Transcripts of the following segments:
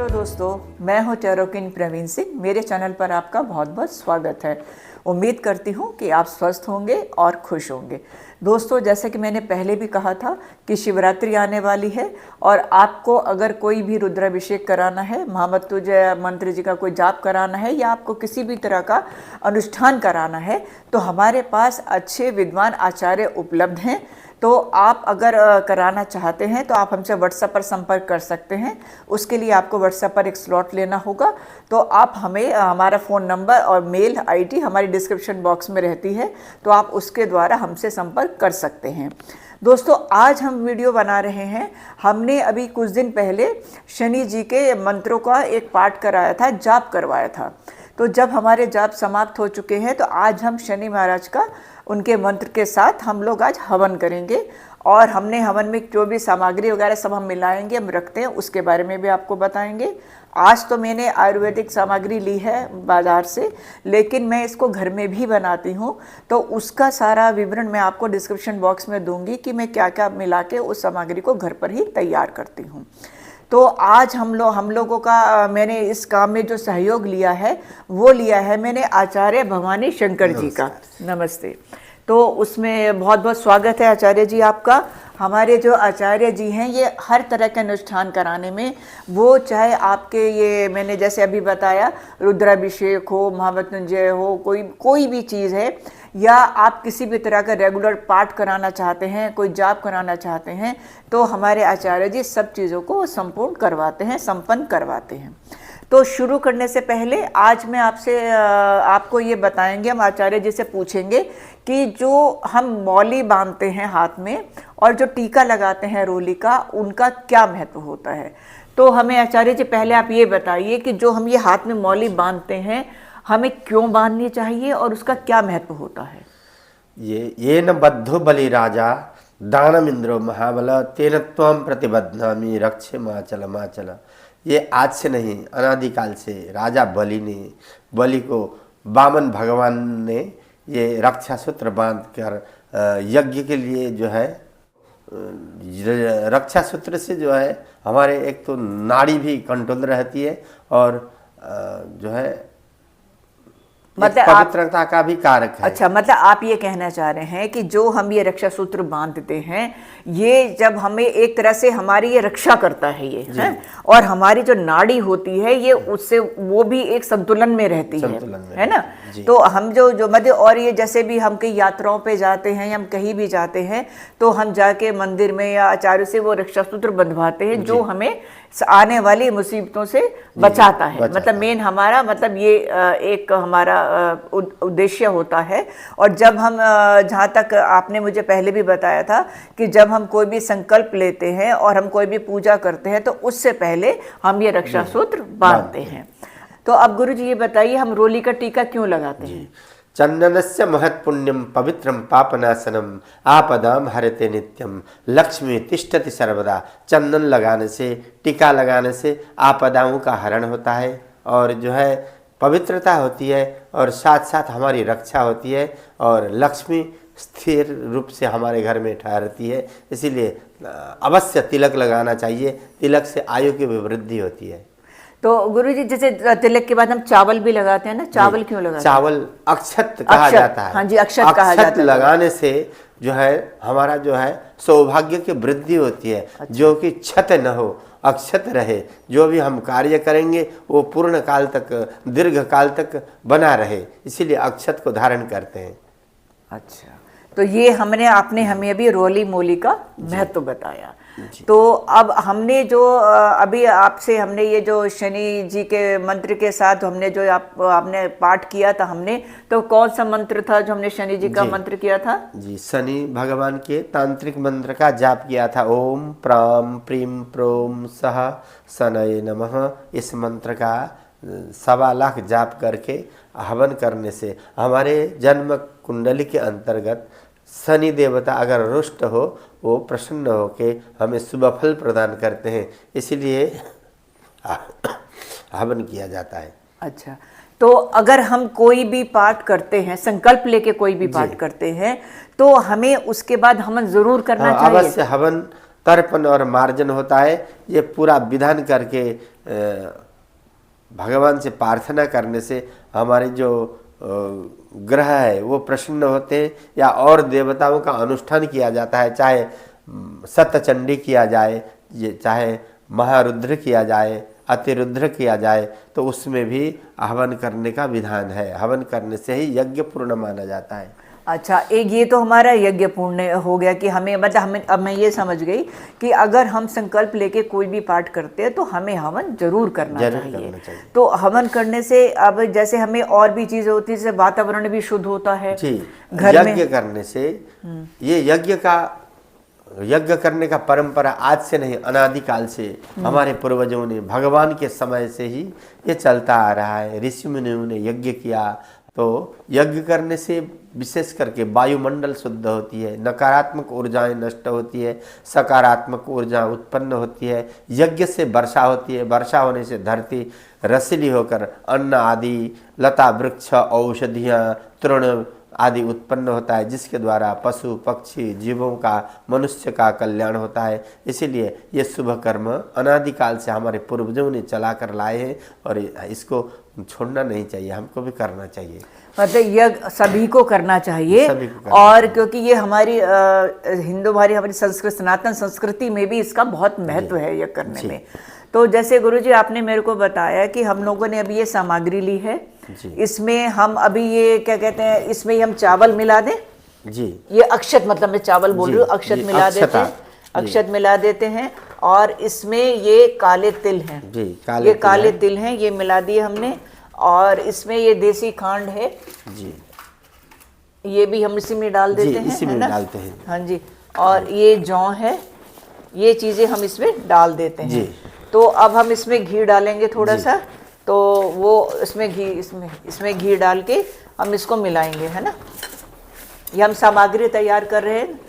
Hello दोस्तों, मैं हूं टैरोकिन प्रवीण सिंह। मेरे चैनल पर आपका बहुत बहुत स्वागत है। उम्मीद करती हूं कि आप स्वस्थ होंगे और खुश होंगे। दोस्तों, जैसे कि मैंने पहले भी कहा था कि शिवरात्रि आने वाली है और आपको अगर कोई भी रुद्राभिषेक कराना है, महामृत्युंजय मंत्र जी का कोई जाप कराना है या आपको किसी भी तरह का अनुष्ठान कराना है तो हमारे पास अच्छे विद्वान आचार्य उपलब्ध हैं। तो आप अगर कराना चाहते हैं तो आप हमसे व्हाट्सएप पर संपर्क कर सकते हैं। उसके लिए आपको व्हाट्सएप पर एक स्लॉट लेना होगा। तो आप हमें हमारा फ़ोन नंबर और मेल आईडी हमारी डिस्क्रिप्शन बॉक्स में रहती है, तो आप उसके द्वारा हमसे संपर्क कर सकते हैं। दोस्तों, आज हम वीडियो बना रहे हैं। हमने अभी कुछ दिन पहले शनि जी के मंत्रों का एक पाठ कराया था, जाप करवाया था। तो जब हमारे जाप समाप्त हो चुके हैं तो आज हम शनि महाराज का उनके मंत्र के साथ हम लोग आज हवन करेंगे। और हमने हवन में जो भी सामग्री वगैरह सब हम मिलाएंगे, हम रखते हैं, उसके बारे में भी आपको बताएंगे। आज तो मैंने आयुर्वेदिक सामग्री ली है बाज़ार से, लेकिन मैं इसको घर में भी बनाती हूँ। तो उसका सारा विवरण मैं आपको डिस्क्रिप्शन बॉक्स में दूंगी कि मैं क्या क्या मिला के उस सामग्री को घर पर ही तैयार करती हूँ। तो आज हम लोगों का मैंने इस काम में जो सहयोग लिया है वो लिया है मैंने आचार्य भवानी शंकर जी का। नमस्ते। तो उसमें बहुत बहुत स्वागत है आचार्य जी आपका। हमारे जो आचार्य जी हैं ये हर तरह के अनुष्ठान कराने में, वो चाहे आपके ये मैंने जैसे अभी बताया रुद्राभिषेक हो, महामृत्युंजय हो, कोई भी चीज़ है, या आप किसी भी तरह का रेगुलर पाठ कराना चाहते हैं, कोई जाप कराना चाहते हैं, तो हमारे आचार्य जी सब चीज़ों को संपूर्ण करवाते हैं, संपन्न करवाते हैं। तो शुरू करने से पहले आज मैं आपको ये बताएंगे, हम आचार्य जी से पूछेंगे कि जो हम मौली बांधते हैं हाथ में और जो टीका लगाते हैं रोली का, उनका क्या महत्व होता है। तो हमें आचार्य जी पहले आप ये बताइए कि जो हम ये हाथ में मौली बांधते हैं हमें क्यों बांधनी चाहिए और उसका क्या महत्व होता है। ये न बद्धो बलि राजा दानम इंद्रो महाबल तेन त्वं प्रतिबध्नामि रक्षे माचल माचल। ये आज से नहीं, अनादिकाल से राजा बलि को वामन भगवान ने ये रक्षा सूत्र बांध कर यज्ञ के लिए जो है, रक्षा सूत्र से जो है हमारे एक तो नाड़ी भी कंट्रोल रहती है और जो है मतलब पवित्रता का भी कारक है। अच्छा, मतलब आप ये कहना चाह रहे हैं कि जो हम ये रक्षा सूत्र बांधते हैं, ये जब हमें एक तरह से हमारी ये रक्षा करता है ये है? और हमारी जो नाड़ी होती है ये उससे वो भी एक संतुलन में रहती है ना। तो हम जो मध्य, और ये जैसे भी हम कई यात्राओं पे जाते हैं या हम कहीं भी जाते हैं तो हम जाके मंदिर में या आचार्य से वो रक्षा सूत्र बंधवाते हैं जो हमें आने वाली मुसीबतों से बचाता है। मतलब मेन हमारा मतलब ये एक हमारा उद्देश्य होता है। और जब हम जहाँ तक आपने मुझे पहले भी बताया था कि जब हम कोई भी संकल्प लेते हैं और हम कोई भी पूजा करते हैं तो उससे पहले हम ये रक्षा सूत्र बांधते हैं। तो अब गुरु जी ये बताइए, हम रोली का टीका क्यों लगाते हैं। चंदनस्य महत्पुण्यम पवित्रम पापनाशनम आपदाम हरते नित्यम लक्ष्मी तिष्ठति सर्वदा। चंदन लगाने से, टीका लगाने से आपदाओं का हरण होता है और जो है पवित्रता होती है और साथ साथ हमारी रक्षा होती है और लक्ष्मी स्थिर रूप से हमारे घर में ठहरती है। इसीलिए अवश्य तिलक लगाना चाहिए। तिलक से आयु की भी वृद्धि होती है। तो गुरुजी, जैसे तिलक के बाद हम चावल भी लगाते हैं ना, चावल क्यों लगाते हैं। चावल अक्षत कहा जाता है। हाँ जी, अक्षत कहा जाता है। अक्षत लगाने से जो है हमारा जो है सौभाग्य की वृद्धि होती है। अच्छा। जो कि क्षत न हो, अक्षत रहे। जो भी हम कार्य करेंगे वो पूर्ण काल तक, दीर्घ काल तक बना रहे, इसीलिए अक्षत को धारण करते हैं। अच्छा, तो ये आपने हमें अभी रोली मोली का महत्व बताया। तो अब हमने जो अभी आपसे हमने ये जो शनि जी के मंत्र के साथ हमने जो आपने पाठ किया था, हमने तो कौन सा मंत्र था जो हमने शनि जी का मंत्र किया था। जी, शनि भगवान के तांत्रिक मंत्र का जाप किया था। ओम प्राम प्रीम प्रोम सह शनये नमः। इस मंत्र का 1.25 लाख जाप करके हवन करने से हमारे जन्म कुंडली के अंतर्गत शनि देवता अगर रुष्ट हो, वो प्रसन्न हो के हमें शुभ फल प्रदान करते हैं। इसीलिए हवन किया जाता है। अच्छा, तो अगर हम कोई भी पाठ करते हैं, संकल्प लेके कोई भी पाठ करते हैं, तो हमें उसके बाद हवन जरूर करना चाहिए। अवश्य हवन, तर्पण और मार्जन होता है। ये पूरा विधान करके भगवान से प्रार्थना करने से हमारे जो ग्रह है वो प्रसन्न होते हैं, या और देवताओं का अनुष्ठान किया जाता है, चाहे सप्तचंडी किया जाए, चाहे महारुद्र किया जाए, अतिरुद्र किया जाए, तो उसमें भी हवन करने का विधान है। हवन करने से ही यज्ञ पूर्ण माना जाता है। अच्छा, एक ये तो हमारा यज्ञ पूर्ण हो गया कि हमें मतलब हमें अब मैं ये समझ गई कि अगर हम संकल्प लेके कोई भी पाठ करते हैं तो हमें हवन जरूर करना चाहिए। तो हवन करने से अब जैसे हमें और भी चीजें होती है, जैसे वातावरण भी शुद्ध होता है जी। घर में। यज्ञ करने से ये यज्ञ करने का परंपरा आज से नहीं, अनादिकाल से हमारे पूर्वजों ने, भगवान के समय से ही ये चलता आ रहा है। ऋषि मुनियों ने यज्ञ किया, तो यज्ञ करने से विशेष करके वायुमंडल शुद्ध होती है, नकारात्मक ऊर्जाएं नष्ट होती है, सकारात्मक ऊर्जा उत्पन्न होती है। यज्ञ से वर्षा होती है, वर्षा होने से धरती रसीली होकर अन्न आदि, लता वृक्ष, औषधियाँ, तृण आदि उत्पन्न होता है, जिसके द्वारा पशु पक्षी जीवों का, मनुष्य का कल्याण होता है। इसीलिए ये शुभ कर्म अनादिकाल से हमारे पूर्वजों ने चला कर लाए हैं और इसको छोड़ना नहीं चाहिए, हमको भी करना चाहिए। मतलब यज्ञ सभी को करना चाहिए, और क्योंकि ये हमारी हमारी संस्कृत, सनातन संस्कृति में भी इसका बहुत महत्व है यज्ञ करने में। तो जैसे गुरुजी आपने मेरे को बताया कि हम लोगों ने अभी ये सामग्री ली है, इसमें हम अभी ये क्या कहते हैं, इसमें हम चावल मिला दें जी। ये अक्षत, मतलब मैं चावल बोल रही हूँ, अक्षत मिला देते हैं, अक्षत मिला देते हैं। और इसमें ये काले तिल हैं जी, ये काले तिल हैं, ये मिला दिए हमने। और इसमें ये देसी खांड है जी, ये भी हम इसी में डाल देते हैं, इसी में डालते हैं। हाँ जी। और ये जौ है, ये चीज़ें हम इसमें डाल देते हैं जी। तो अब हम इसमें घी डालेंगे थोड़ा सा, तो वो इसमें घी इसमें घी डाल के हम इसको मिलाएंगे, है ना। ये हम सामग्री तैयार कर रहे हैं।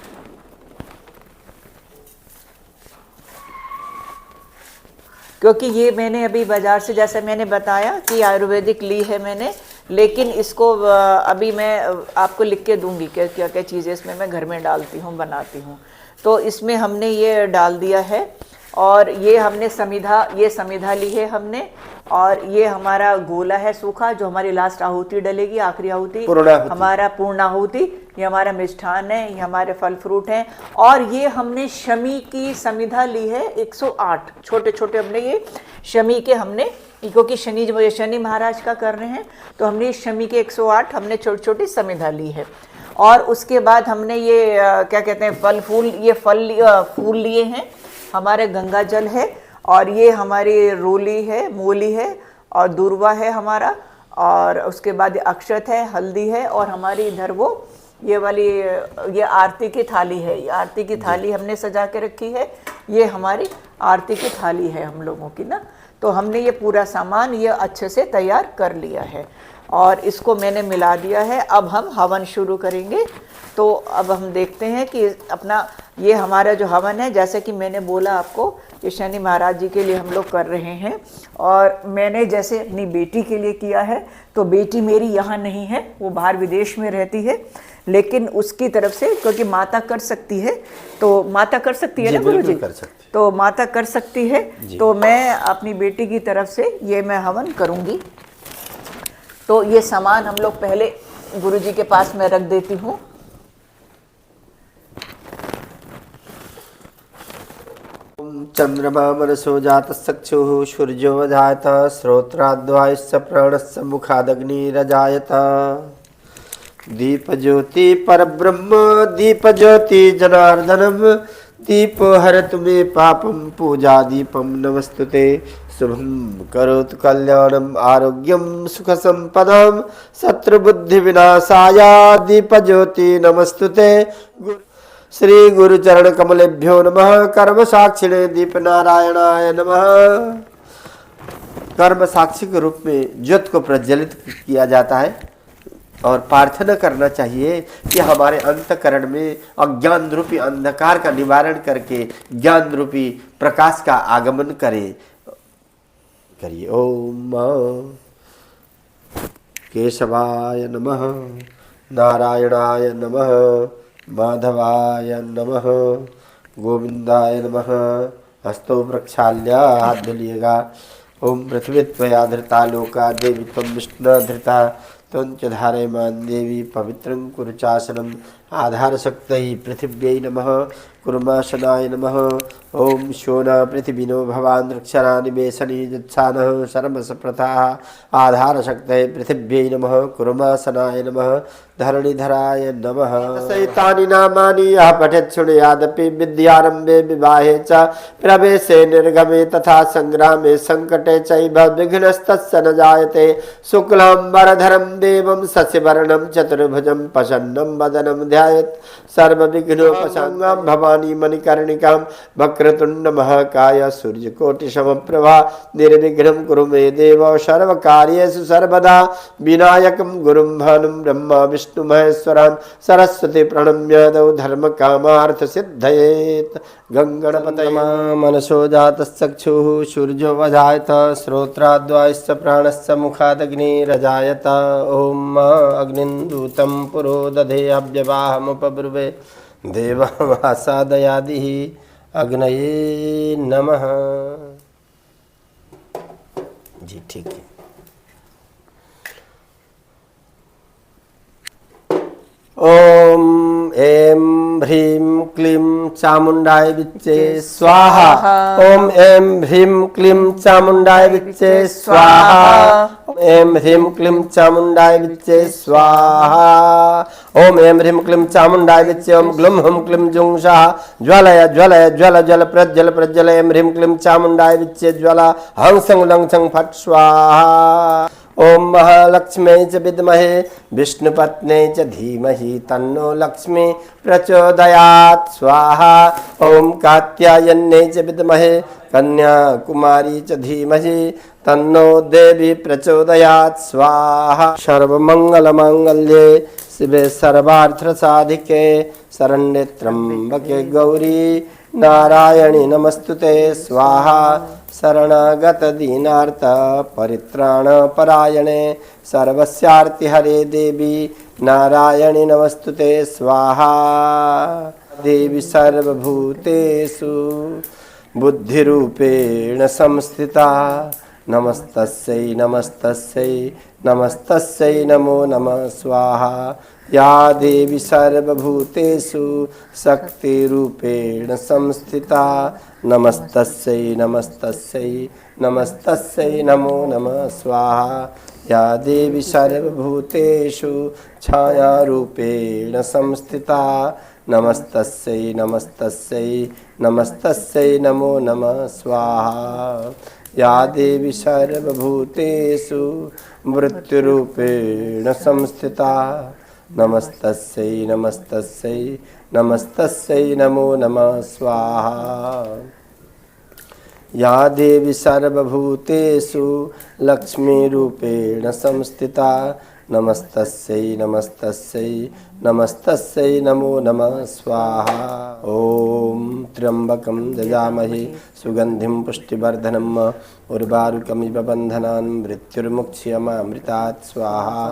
क्योंकि ये मैंने अभी बाजार से, जैसे मैंने बताया कि आयुर्वेदिक ली है मैंने, लेकिन इसको अभी मैं आपको लिख के दूंगी क्या क्या क्या चीज़ें इसमें मैं घर में डालती हूँ, बनाती हूँ। तो इसमें हमने ये डाल दिया है, और ये हमने समिधा ली है हमने, और ये हमारा गोला है सूखा, जो हमारी लास्ट आहुति डलेगी, आखिरी आहुति, हमारा पूर्णाहुति। ये हमारा मिष्ठान है, ये हमारे फल फ्रूट हैं। और ये हमने शमी की समिधा ली है 108, छोटे छोटे हमने ये शमी के हमने, क्योंकि शनि महाराज का कर रहे हैं, तो हमने शमी के 108 हमने छोटी छोटी समिधा ली है। और उसके बाद हमने ये क्या कहते हैं, फूल लिए हैं, हमारे गंगा जल है, और ये हमारी रोली है, मूली है, और दूर्वा है हमारा, और उसके बाद अक्षत है, हल्दी है, और हमारी इधर वो ये वाली ये आरती की थाली है। ये आरती की थाली हमने सजा के रखी है, ये हमारी आरती की थाली है हम लोगों की ना। तो हमने ये पूरा सामान ये अच्छे से तैयार कर लिया है, और इसको मैंने मिला दिया है। अब हम हवन शुरू करेंगे। तो अब हम देखते हैं कि अपना ये हमारा जो हवन है, जैसे कि मैंने बोला आपको, ये शनि महाराज जी के लिए हम लोग कर रहे हैं। और मैंने जैसे अपनी बेटी के लिए किया है, तो बेटी मेरी यहाँ नहीं है, वो बाहर विदेश में रहती है, लेकिन उसकी तरफ से, क्योंकि माता कर सकती है, तो माता कर सकती है ना गुरु जी, तो माता कर सकती है, तो मैं अपनी बेटी की तरफ से ये मैं हवन करूँगी। तो ये सामान हम लोग पहले गुरु जी के पास मैं रख देती हूँ। चंद्रमा मनसो जात चक्षुः सूर्यो वधायत श्रोत्राद्वायुश्च प्राणस्य मुखादग्निरजायत। दीप ज्योति परब्रह्म दीप ज्योति जनार्दनम दीपो हरतु मे पापम पूजा दीपम नमस्तुते। शुभम करोतु कल्याणम आरोग्यम सुख संपदाम शत्रुबुद्धि विनाशाय दीप ज्योति नमस्तुते। श्री गुरुचरण कमलेभ्यो नमः। कर्म साक्षिणे दीप नारायणाय नमः। कर्म साक्षी के रूप में ज्योत को प्रज्वलित किया जाता है, और प्रार्थना करना चाहिए कि हमारे अंतःकरण में अज्ञान रूपी अंधकार का निवारण करके ज्ञान रूपी प्रकाश का आगमन करिए। ओम केशवाय नमः, नारायणाय नमः, माधवाय नमः, गोविंदाय नमः। हस्तों प्रक्षाल्य हाथ धुलिएगा। ओम पृथ्वी त्वया धृता लोका देवी त्वं विष्णुधृता त्वं च धारयमान् देवी पवित्रं कुरु चासनम् आधारशक्तये पृथिव्यै नमः कुर्माशनाय नमः। ओम शोना पृथिविनो भवान् रक्षरानिमेषणी यच्छानः सर्वसप्रथाः आधारशक्तये पृथिव्यै नमः कुर्माशनाय नमः धरणिधराय नमः। सैतानि नामानि यः पठेत् शृणुयादपि विद्यारम्भे विवाहे च प्रवेशे निर्गमे तथा संग्रामे संकटे चैव विघ्नस्तस्य न जायते। शुक्लाम्बरधरं देवं शशिवर्णं चतुर्भुजं प्रसन्नं वदनं ध्यायेत् सर्वविघ्नोपशान्तां भवानी मणिकर्णिकां वक्रतुण्डमहाकाय सूर्यकोटिसमप्रभा निर्विघ्नं कुरु मे देव सर्वकार्येषु सर्वदा विनायकं गुरुं भानुं ब्रह्मा विष्णु महेश्वरान् सरस्वती प्रणम्य दौ धर्म कामार्थ सिद्धयेत्। गंगणपतये मनसो जातश्चक्षुः सूर्यो वजायत श्रोत्राद्वायश्च प्राणश्च मुखादग्निरजायत। ओम अग्निं दूतं पुरो दधे अव्यवाहमुपब्रुवे देवमासादयादिः अग्नये नमः। जी ठीक है। ओम ऐं ह्रीं क्लीं चामुंडाय विच्चे स्वाहा। ओम ऐं ह्रीं क्लीं चामुंडाय विच्चे स्वाहा। ऐं ह्रीं क्लीं चामुंडाय विच्चे स्वाहा। ओम ऐं ह्रीं क्लीं चामुंडाय विच्चे ओम ग्लुं हुं क्लीं जुं स्वाहा। ज्वलय ज्वलय ज्वल जल प्रज्वल प्रज्वल ऐं ह्रीं क्लीं चामुंडाय विच्चे ज्वला हं सं लं सं फट् स्वाहा। ओम महालक्ष्म्यै च विद्महे विष्णुपत्न्यै च धीमहि तन्नो लक्ष्मी प्रचोदयात् स्वाहा। ओम कात्यायन्यै च विद्महे कन्याकुमारी च धीमहि तन्नो देवी प्रचोदयात् स्वाहा। सर्वमंगलमांगल्ये शिवे सर्वार्थसाधिके शरण्ये त्र्यंबके गौरी नारायणी नमस्तुते स्वाहा। शरणागत दीनार्थ परित्राण परायणे सर्वस्यार्ति हरे देवी नारायणी नमस्तुते स्वाहा। देवी सर्वभूतेषु बुद्धिरूपेण संस्थिता नमस्तस्यै नमस्तस्यै नमस्तस्यै नमो नमः स्वाहा। या देवी सर्वभूतेषु शक्तिरूपेण संस्थिता नमस्तस्यै नमस्तस्यै नमस्तस्यै नमो नमः स्वाहा। या देवी सर्वभूतेषु छायारूपेण संस्थिता नमस्तस्यै नमस्तस्यै नमस्तस्यै नमो नमः स्वाहा। या देवी सर्वभूतेषु मृत्युरूपेण संस्थिता नमस्तस्यै नमस्तस्यै नमस्तस्यै नमो नमः स्वाहा। या देवी सर्वभूतेषु लक्ष्मीरूपेण संस्थिता नमस्तस्यै नमस्तस्यै नमस्तस्यै नमो नमः स्वाहा। ओम त्र्यंबकं यजामहे सुगंधिं पुष्टिवर्धनम् उर्वारुकमिव बन्धनान् मृत्युर्मुक्ष्यमामृतात् स्वाहा।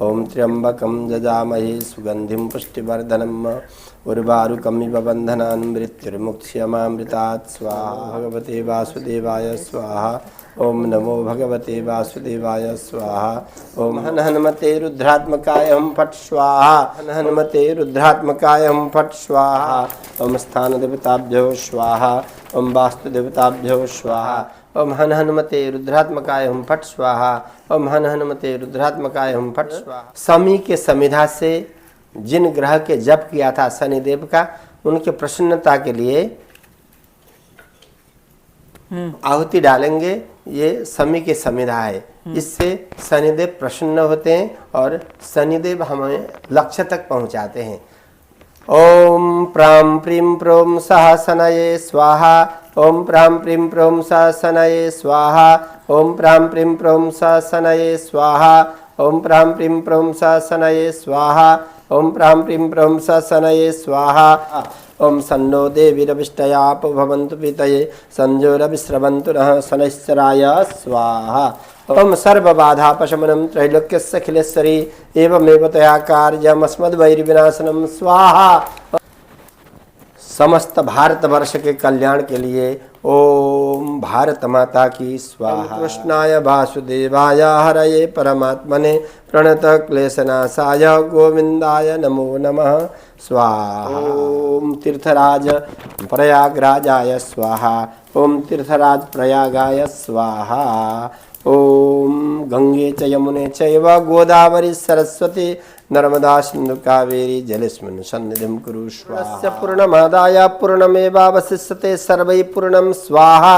ओम त्र्यंबकं यजामहे सुगंधिं पुष्टिवर्धनम् उर्वारुकमिव बन्धनान् मृत्युर्मुक्ष्यमामृतात् स्वाहा। भगवते वासुदेवाय स्वाहा। ओम नमो भगवते वासुदेवाय स्वाहा। ओम हन हनुमते रुद्रात्मकाय हम फट् स्वाहा। हन हनुमते रुद्रात्मकाय हम फट् स्वाहा। ओम स्थान देवताभ्यो स्वाहा। ओम वास्तु देवताभ्यो स्वाहा। ओम हन हनुमते रुद्रात्मकाय हम फट् स्वाहा। ओम हन हनुमते रुद्रात्मकाय हम फट् स्वाहा। शमी के समिधा से जिन ग्रह के जप किया था शनिदेव का, उनके प्रसन्नता के लिए आहुति डालेंगे। ये शमी की समिधा है, इससे शनिदेव प्रसन्न होते हैं और शनिदेव हमें लक्ष्य तक पहुंचाते हैं। ओम प्रां प्रीं प्रों सह शनये स्वाहा। ओम प्रां प्रीं प्रों सह शनये स्वाहा। ओम प्रां प्रीं प्रों सह शनये स्वाहा। ओम प्रां प्रीं प्रों सह शनये स्वाहा। ओम प्रां प्रीं प्रों सह शनये स्वाहा। ओम सन्नो देवीरविष्टयाप भवन्तु पीतये संजोरविश्रवन्तु नः शनैश्चराय स्वाहा। ओम सर्वबाधापशमनं त्रैलोक्यस्य अखिलेश्वरी एवमेव तया कार्यमस्मद्वैरिविनाशनं स्वाहा। समस्त भारतवर्ष के कल्याण के लिए ओम भारत माता की स्वाहा। कृष्णाय वासुदेवाय हरये परमात्मने प्रणत क्लेशनाशाय गोविंदाय नमो नमः स्वाहा। ओम तीर्थराज प्रयागराजाय स्वाहा। ओम तीर्थराज प्रयागाय स्वाहा। ओम गंगे च यमुने चैव गोदावरी सरस्वती नर्मदा सिंधु कावेरी जलेस्मिन् सन्निधिं कुरु स्वाहा। पूर्णमादाय पूर्णमेवावशिष्यते सर्वैः पूर्णं स्वाहा।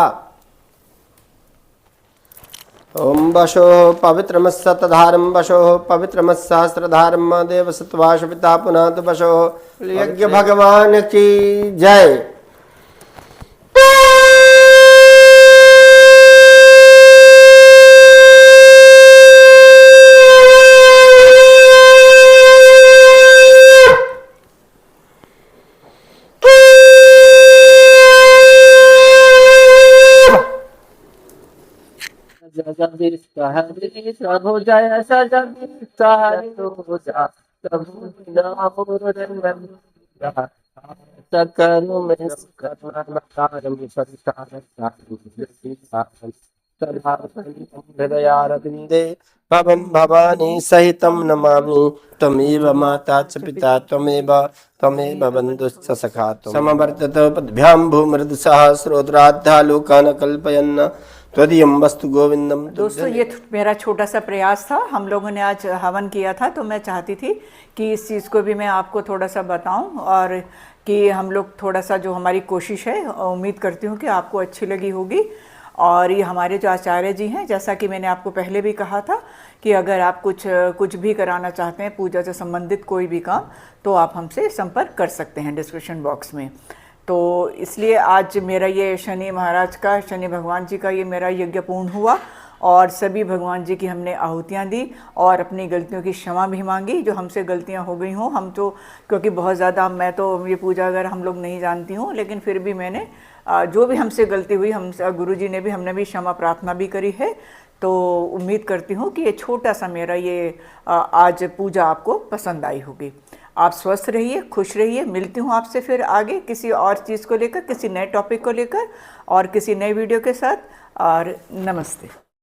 ओम वशो पवित्रमस्सतधारं वशो पवित्रमस्सहस्रधारं देवसत्वाशपिता पुनः तु वशो। यज्ञ भगवान की जय। प्रभु जय हृदयारविंदे भवं भवानी सहितं नमामि त्वमेव माता च पिता त्वमेव बन्धुश्च सखा समवर्तत पद्भ्यां भूमृदसः श्रोत्राद्धा लोकान् कल्पयन् त्वदीयं वस्तु गोविंदम। दोस्तों ये मेरा छोटा सा प्रयास था। हम लोगों ने आज हवन किया था, तो मैं चाहती थी कि इस चीज़ को भी मैं आपको थोड़ा सा बताऊं और कि हम लोग थोड़ा सा जो हमारी कोशिश है, उम्मीद करती हूं कि आपको अच्छी लगी होगी। और ये हमारे जो आचार्य जी हैं, जैसा कि मैंने आपको पहले भी कहा था कि अगर आप कुछ भी कराना चाहते हैं, पूजा से संबंधित कोई भी काम, तो आप हमसे संपर्क कर सकते हैं डिस्क्रिप्शन बॉक्स में। तो इसलिए आज मेरा ये शनि महाराज का, शनि भगवान जी का ये मेरा यज्ञ पूर्ण हुआ और सभी भगवान जी की हमने आहुतियाँ दी और अपनी गलतियों की क्षमा भी मांगी जो हमसे गलतियाँ हो गई हों। हम तो क्योंकि बहुत ज़्यादा, मैं तो ये पूजा अगर हम लोग नहीं जानती हूँ, लेकिन फिर भी मैंने जो भी हमसे गलती हुई, हम गुरु जी ने भी, हमने भी क्षमा प्रार्थना भी करी है। तो उम्मीद करती हूँ कि ये छोटा सा मेरा ये आज पूजा आपको पसंद आई होगी। आप स्वस्थ रहिए, खुश रहिए। मिलती हूँ आपसे फिर आगे किसी और चीज़ को लेकर, किसी नए टॉपिक को लेकर और किसी नए वीडियो के साथ। और नमस्ते।